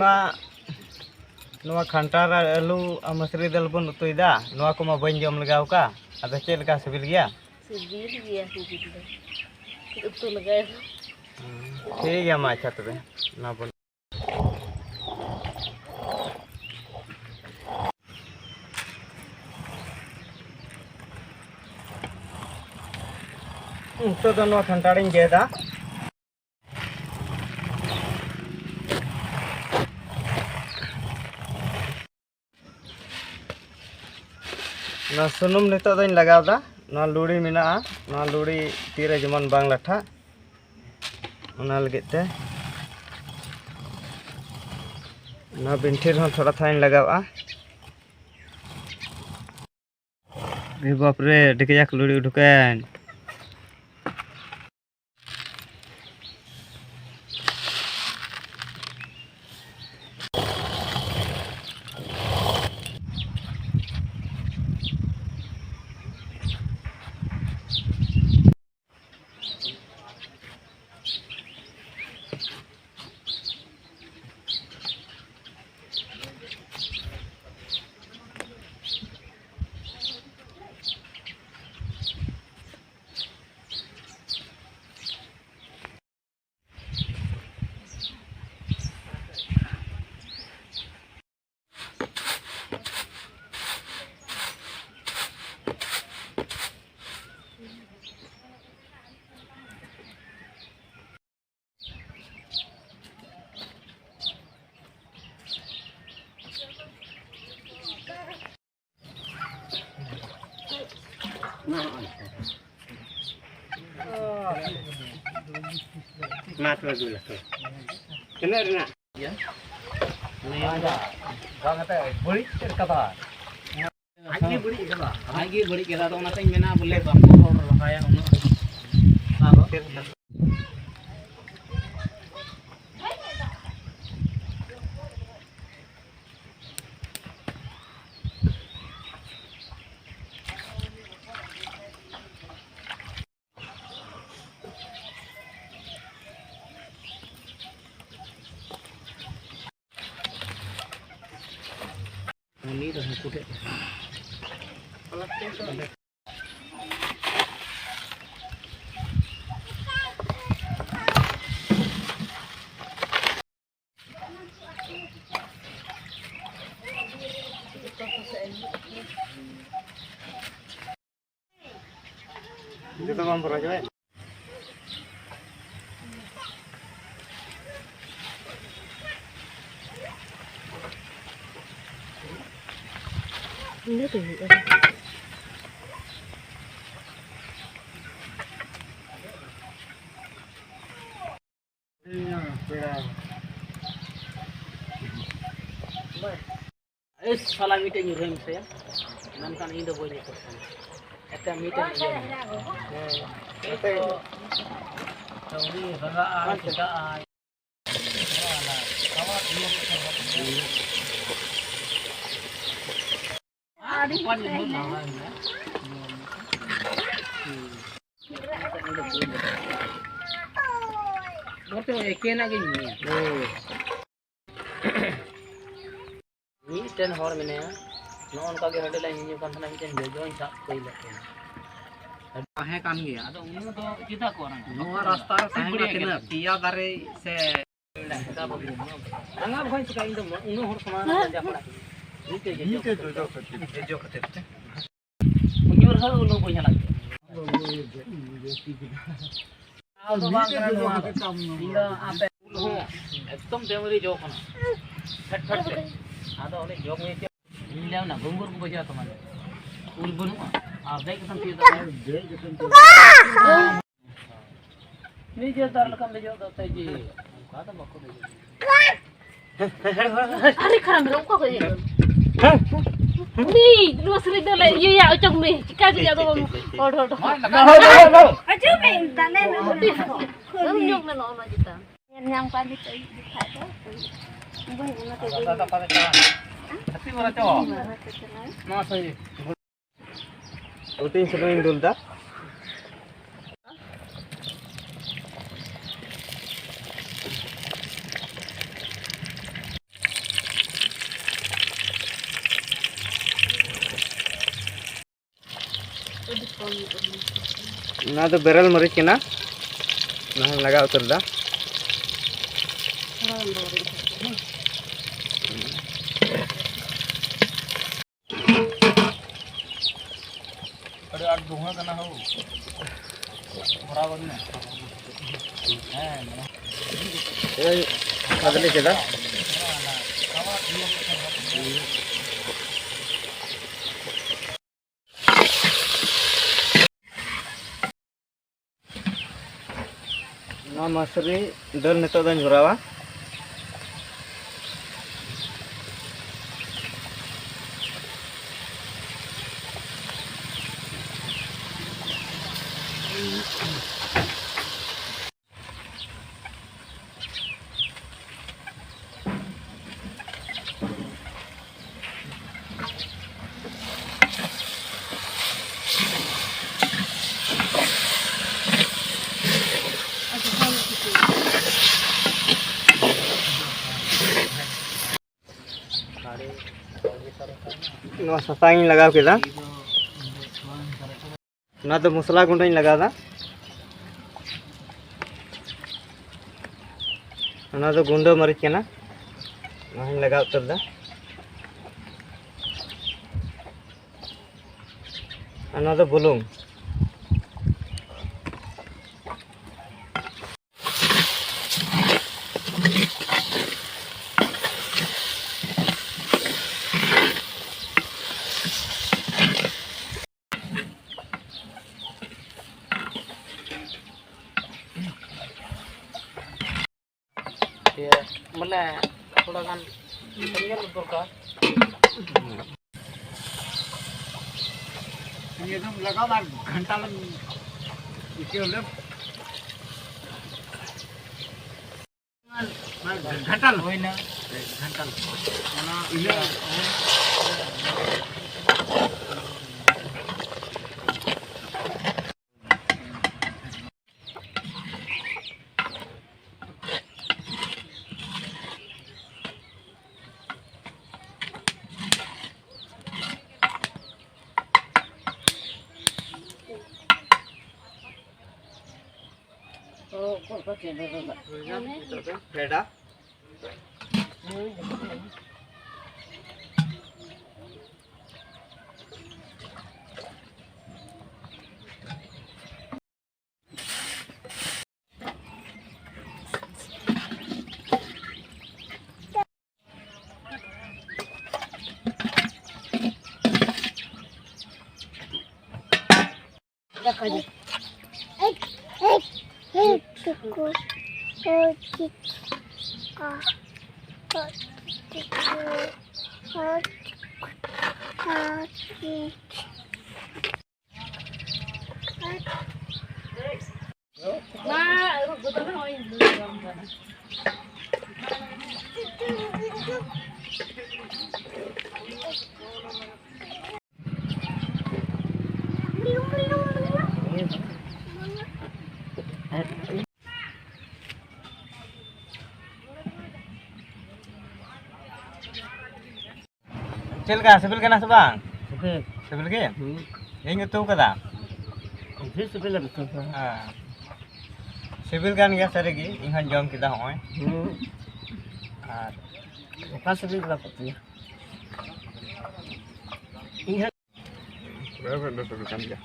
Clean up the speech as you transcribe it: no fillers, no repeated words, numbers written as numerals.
ma nuwa khantar alu masri dal bun utuida nuwa ko ma bain jom lagaw ka ada cel ka sibil gya sibil utu lagay ठीक है माचा तबे ना बोल तो दोनों खंटाड़िंग गेदा ना सुनुम नितो दोन लगावदा ना लुड़ी मिना ना लुड़ी तीरे जमन बांग लाठा ना लगे ते ना बिंठीर हूँ थोड़ा थाइन लगावा बाप रे डिकया लुड़ी उठुकैन Mat dulu lah. Kena rena. Ya. Ini ada. Bang kata buri terkata. Lagi buri kata. Lagi buri kata tu orang tanya mana boleh bang orang kaya orang. Apa? Ini dah kudet. Itu bang pernah coba. Ini tuh. Salah meeting you ring saya, nanti ini dah boleh terus. Ada meeting you. Itu, tahu bangga kita. Ada kuat ni mana? Betul, kena gini. Ni ten hor mana ya? Non kage hade lain ni kan sana ten join sak koi lagi. है कान गया Ada unu tu kita ko orang. नवा रास्ता साहेब केना पिया दारे से Angap kau sekarang itu unu hor sama aja pula. Ini जो खते Unyur hal unu punya lagi. Auto bang kan tinggal apa? Ekdom temori jauh kan. Fat. Ada oleh jauh ni tu. Ini dah na gumbur ko baca teman. Ulbun ada kesan tiada. Ni je tar lekam lejau tu taji. Kata makku ni. Hari karam berapa kau ni? Nih, lu sering dah le, ya ucap nih, jika jadi tu, hod. Aja main tanah ni. Kamu nyok na nama kita. Yang paling tu dikhai tu. Kata pada jalan. Tapi mana cowok? Masa ini. उतनी सुनो इन दुलदा ना तो barrel मरीच के ना लगा उतर दा अरे आग दुहा करना हो बराबर में हैं अगले केदा ना मसरी दल नितो दन झुरावा नवा ससांग लगाव केदा ना तो मसला गुंडा लगा दा ना तो गुंडो मरीच के ना लगा उतर दा ना तो बुलुंग मने थोड़ा गान संगल दरकार ये एकदम लगा बार घंटा लग इके ले घंटा होई ना घंटा मना इले बेटा चल का सिबिल के ना सब ओके सिबिल के इंग तो कदा फिर से पहले तो हां सिबिल कान गया सरेगी इंहन जम किदा होय आर ओका से भी पड़ती है इंहा बराबर तो काम गया